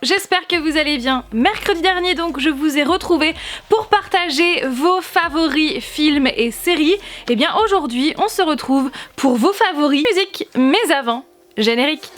j'espère que vous allez bien. Mercredi dernier donc je vous ai retrouvé pour partager vos favoris films et séries. Et bien aujourd'hui on se retrouve pour vos favoris musique, mais avant, générique.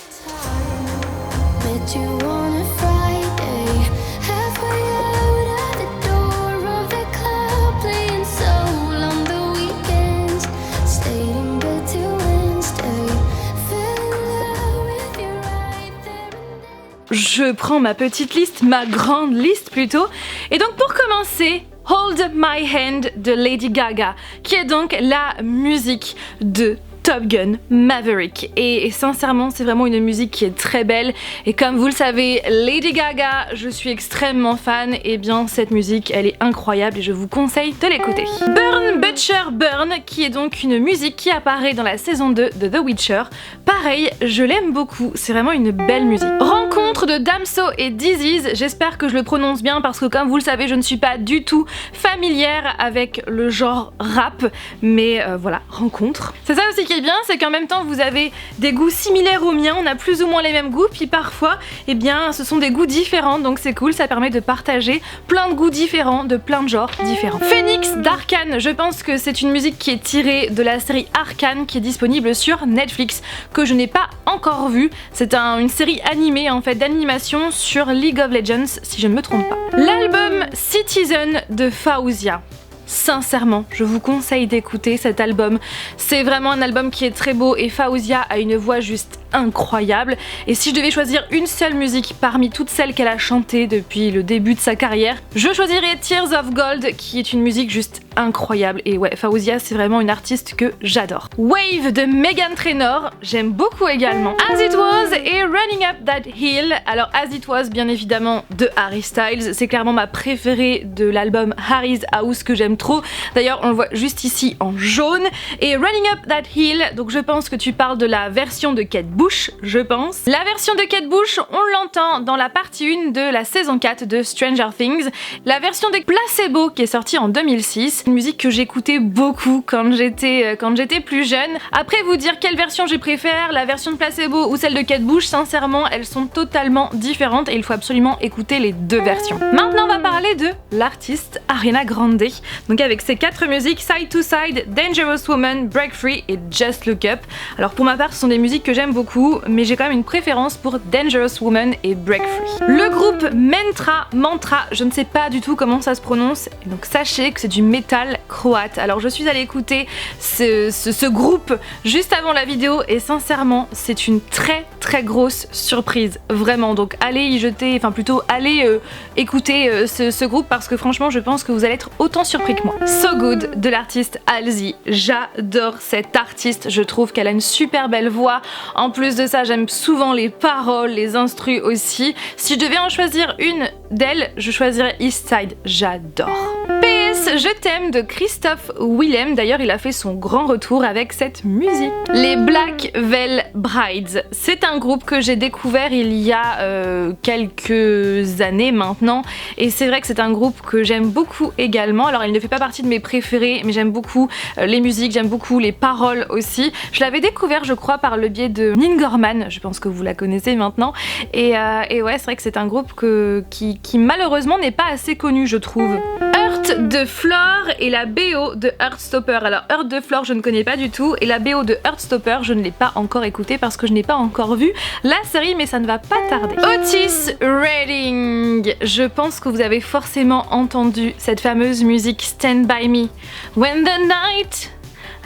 Je prends ma petite liste, ma grande liste plutôt. Et donc pour commencer, Hold My Hand de Lady Gaga, qui est donc la musique de Top Gun Maverick. Et sincèrement, c'est vraiment une musique qui est très belle. Et comme vous le savez, Lady Gaga, je suis extrêmement fan. Et bien cette musique, elle est incroyable et je vous conseille de l'écouter. Burn Butcher Burn, qui est donc une musique qui apparaît dans la saison 2 de The Witcher. Pareil, je l'aime beaucoup, c'est vraiment une belle musique. Rencontre de Damso et Disease, j'espère que je le prononce bien parce que comme vous le savez, je ne suis pas du tout familière avec le genre rap. Mais voilà, rencontre. C'est ça aussi qui est bien, c'est qu'en même temps vous avez des goûts similaires aux miens, on a plus ou moins les mêmes goûts, puis parfois eh bien ce sont des goûts différents, donc c'est cool, ça permet de partager plein de goûts différents, de plein de genres différents. Phoenix d'Arcane, je pense que c'est une musique qui est tirée de la série Arcane qui est disponible sur Netflix, que je n'ai pas encore vue. C'est une série animée en fait, d'animation sur League of Legends si je ne me trompe pas. L'album Citizen de Fawzia. Sincèrement, je vous conseille d'écouter cet album. C'est vraiment un album qui est très beau et Fawzia a une voix juste incroyable. Et si je devais choisir une seule musique parmi toutes celles qu'elle a chantées depuis le début de sa carrière, je choisirais Tears of Gold, qui est une musique juste incroyable. Et ouais, Fawzia, c'est vraiment une artiste que j'adore. Wave de Meghan Trainor, j'aime beaucoup également. As It Was et Running Up That Hill. Alors As It Was, bien évidemment, de Harry Styles. C'est clairement ma préférée de l'album Harry's House que j'aime trop. D'ailleurs, on le voit juste ici en jaune. Et Running Up That Hill, donc je pense que tu parles de la version de Kate Bush, je pense. La version de Kate Bush, on l'entend dans la partie 1 de la saison 4 de Stranger Things. La version de Placebo qui est sortie en 2006, une musique que j'écoutais beaucoup quand j'étais plus jeune. Après vous dire quelle version je préfère, la version de Placebo ou celle de Kate Bush, sincèrement elles sont totalement différentes et il faut absolument écouter les deux versions. Maintenant on va parler de l'artiste Ariana Grande, donc avec ses 4 musiques, Side to Side, Dangerous Woman, Break Free et Just Look Up. Alors pour ma part ce sont des musiques que j'aime beaucoup, mais j'ai quand même une préférence pour Dangerous Woman et Break Free. Le groupe Mantra, je ne sais pas du tout comment ça se prononce, donc sachez que c'est du métal croate. Alors je suis allée écouter ce groupe juste avant la vidéo et sincèrement c'est une très grosse surprise, vraiment. Donc allez y jeter, enfin plutôt allez écouter ce groupe parce que franchement je pense que vous allez être autant surpris que moi. So Good de l'artiste Halsey, j'adore cette artiste, je trouve qu'elle a une super belle voix. En plus de ça, j'aime souvent les paroles, les instrus aussi. Si je devais en choisir une d'elles, je choisirais East Side, j'adore. PS Je t'aime de Christophe Willem, d'ailleurs il a fait son grand retour avec cette musique. Les Black Veil Brides, c'est un groupe que j'ai découvert il y a quelques années maintenant et c'est vrai que c'est un groupe que j'aime beaucoup également. Alors il ne fait pas partie de mes préférés mais j'aime beaucoup les musiques, j'aime beaucoup les paroles aussi. Je l'avais découvert je crois par le biais de Nin Gorman, je pense que vous la connaissez maintenant et ouais c'est vrai que c'est un groupe qui malheureusement n'est pas assez connu je trouve. Heart de Flore et la BO de Heartstopper. Alors Heart de Flore je ne connais pas du tout et la BO de Heartstopper je ne l'ai pas encore écoutée parce que je n'ai pas encore vu la série mais ça ne va pas tarder. Otis Redding, je pense que vous avez forcément entendu cette fameuse musique Stand By Me. When the night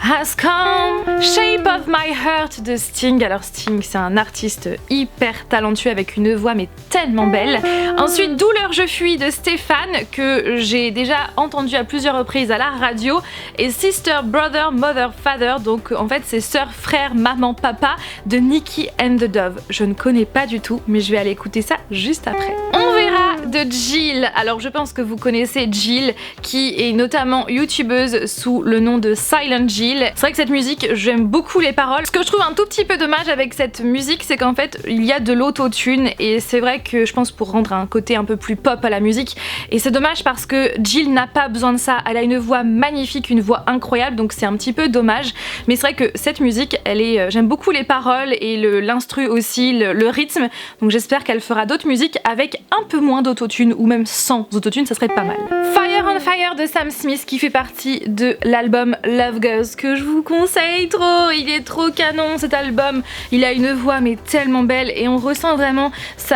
has come, Shape of My Heart de Sting. Alors Sting c'est un artiste hyper talentueux avec une voix mais tellement belle. Ensuite Douleur je fuis de Stéphane que j'ai déjà entendu à plusieurs reprises à la radio et Sister, Brother, Mother, Father, donc en fait c'est sœur, frère, maman, papa de Nikki and the Dove. Je ne connais pas du tout mais je vais aller écouter ça juste après. On verra de Jill. Alors je pense que vous connaissez Jill, qui est notamment youtubeuse sous le nom de Silent Jill. C'est vrai que cette musique, j'aime beaucoup les paroles. Ce que je trouve un tout petit peu dommage avec cette musique, c'est qu'en fait il y a de l'autotune, et c'est vrai que je pense pour rendre un côté un peu plus pop à la musique, et c'est dommage parce que Jill n'a pas besoin de ça. Elle a une voix magnifique, une voix incroyable, donc c'est un petit peu dommage. Mais c'est vrai que cette musique, j'aime beaucoup les paroles et l'instru aussi, le rythme, donc j'espère qu'elle fera d'autres musiques avec un peu moins d'autotune, ou même sans autotune, ça serait pas mal. Fire on Fire de Sam Smith, qui fait partie de l'album Love Girls, que je vous conseille trop. Il est trop canon cet album, il a une voix mais tellement belle, et on ressent vraiment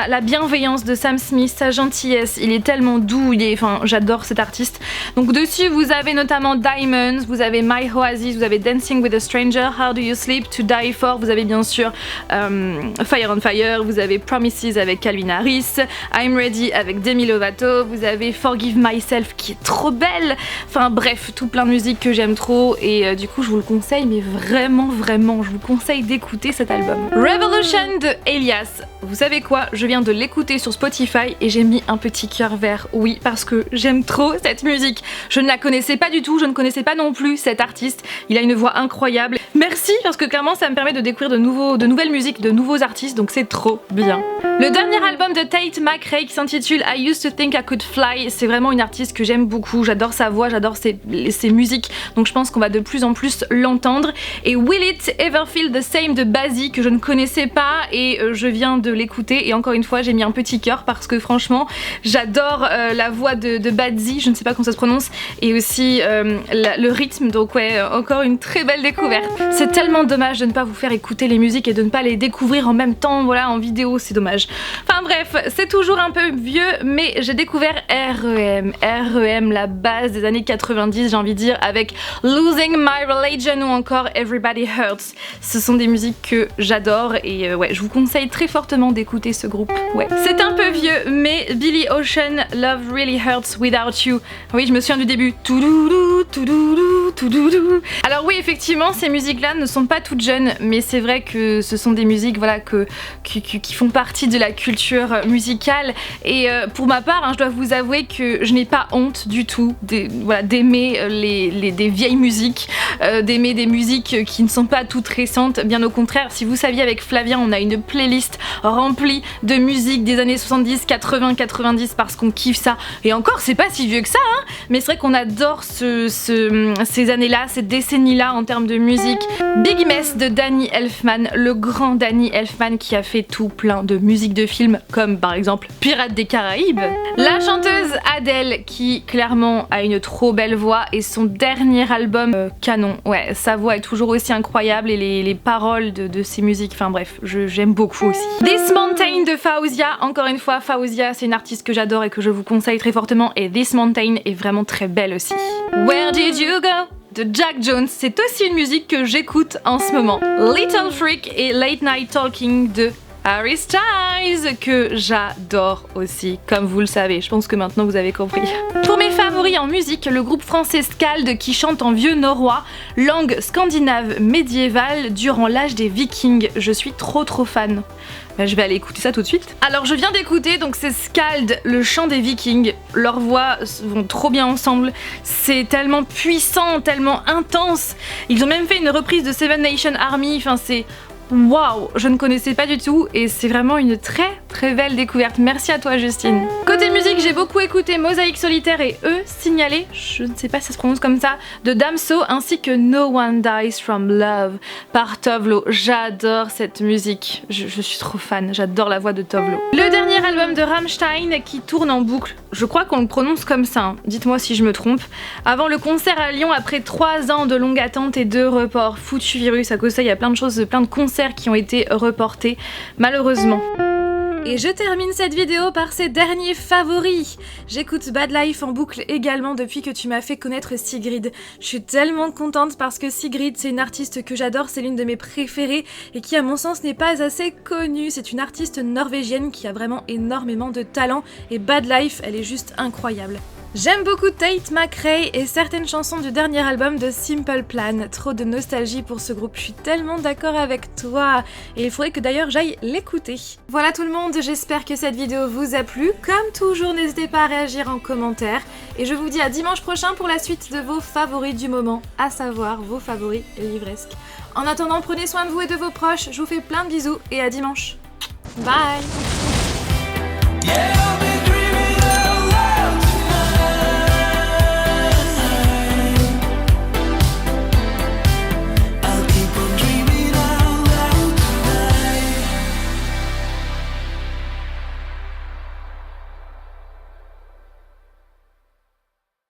la bienveillance de Sam Smith, sa gentillesse, il est tellement doux, enfin j'adore cet artiste. Donc dessus vous avez notamment Diamonds, vous avez My Oasis, vous avez Dancing with a Stranger, How Do You Sleep, To Die For, vous avez bien sûr Fire on Fire, vous avez Promises avec Calvin Harris, I'm Ready avec Demi Lovato, vous avez Forgive Myself qui est trop belle, enfin bref, tout plein de musique que j'aime trop, et du coup je vous le conseille, mais vraiment je vous conseille d'écouter cet album. Revolution de Elias, vous savez quoi, je viens de l'écouter sur Spotify et j'ai mis un petit cœur vert, oui, parce que j'aime trop cette musique. Je ne la connaissais pas du tout, je ne connaissais pas non plus cet artiste, il a une voix incroyable. Merci, parce que clairement ça me permet de découvrir de nouvelles musiques, de nouveaux artistes, donc c'est trop bien. Le dernier album de Tate McRae qui s'intitule I Used to Think I Could Fly, c'est vraiment une artiste que j'aime beaucoup, j'adore sa voix, j'adore ses musiques, donc je pense qu'on va de plus en plus l'entendre. Et Will It Ever Feel the Same de Bazzi, que je ne connaissais pas, et je viens de l'écouter, et encore une fois j'ai mis un petit cœur parce que franchement j'adore la voix de Bazzi, je ne sais pas comment ça se prononce, et aussi le rythme, donc ouais, encore une très belle découverte. C'est tellement dommage de ne pas vous faire écouter les musiques et de ne pas les découvrir en même temps, voilà, en vidéo, c'est dommage. Enfin bref, c'est toujours un peu vieux, mais j'ai découvert R.E.M, la base des années 90, j'ai envie de dire, avec Losing My Religion ou encore Everybody Hurts. Ce sont des musiques que j'adore, et ouais, je vous conseille très fortement d'écouter ce groupe. Ouais, c'est un peu vieux, mais Billy Ocean, Love Really Hurts Without You. Oui, je me souviens du début. Toudoudou, toudoudou, toudoudou. Alors oui, effectivement, ces musiques-là ne sont pas toutes jeunes, mais c'est vrai que ce sont des musiques, voilà, qui font partie de la culture musicale. Et pour ma part, je dois vous avouer que je n'ai pas honte du tout d'aimer des vieilles musiques, d'aimer des musiques qui ne sont pas toutes récentes. Bien au contraire, si vous saviez, avec Flavien, on a une playlist remplie de musique des années 70, 80, 90 parce qu'on kiffe ça. Et encore, c'est pas si vieux que ça, hein, mais c'est vrai qu'on adore ces années-là, ces décennies-là en termes de musique. Big Mess de Danny Elfman, le grand Danny Elfman qui a fait tout plein de musique de films comme par exemple Pirates des Caraïbes. La chanteuse Adele qui clairement a une trop belle voix, et son dernier album canon, ouais, sa voix est toujours aussi incroyable, et les paroles de ses musiques, enfin bref, j'aime beaucoup aussi. This Mountain de Fawzia, encore une fois Fawzia c'est une artiste que j'adore et que je vous conseille très fortement, et This Mountain est vraiment très belle aussi. Where Did You Go de Jack Jones, c'est aussi une musique que j'écoute en ce moment. Little Freak et Late Night Talking de Harry Styles, que j'adore aussi, comme vous le savez, je pense que maintenant vous avez compris. Pour mes favoris en musique, le groupe français Skald qui chante en vieux norrois, langue scandinave médiévale durant l'âge des Vikings. Je suis trop fan. Je vais aller écouter ça tout de suite. Alors je viens d'écouter, donc c'est Skald, le chant des Vikings. Leurs voix vont trop bien ensemble. C'est tellement puissant, tellement intense. Ils ont même fait une reprise de Seven Nation Army. Enfin c'est... Waouh, je ne connaissais pas du tout, et c'est vraiment une très belle découverte. Merci à toi Justine. Côté musique, j'ai beaucoup écouté Mosaïque Solitaire et Signalé, je ne sais pas si ça se prononce comme ça, de Damso, ainsi que No One Dies From Love par Tove Lo. J'adore cette musique, je suis trop fan, j'adore la voix de Tove Lo. Le dernier album de Rammstein qui tourne en boucle, je crois qu'on le prononce comme ça, hein. Dites-moi si je me trompe. Avant le concert à Lyon, après 3 ans de longue attente et de report, foutu virus, à cause de ça il y a plein de choses, plein de concerts qui ont été reportés malheureusement. Et je termine cette vidéo par ces derniers favoris. J'écoute Bad Life en boucle également depuis que tu m'as fait connaître Sigrid. Je suis tellement contente parce que Sigrid, c'est une artiste que j'adore, c'est l'une de mes préférées et qui à mon sens n'est pas assez connue. C'est une artiste norvégienne qui a vraiment énormément de talent, et Bad Life, elle est juste incroyable. J'aime beaucoup Tate McRae et certaines chansons du dernier album de Simple Plan. Trop de nostalgie pour ce groupe, je suis tellement d'accord avec toi. Et il faudrait que d'ailleurs j'aille l'écouter. Voilà tout le monde, j'espère que cette vidéo vous a plu. Comme toujours, n'hésitez pas à réagir en commentaire. Et je vous dis à dimanche prochain pour la suite de vos favoris du moment, à savoir vos favoris livresques. En attendant, prenez soin de vous et de vos proches, je vous fais plein de bisous et à dimanche. Bye!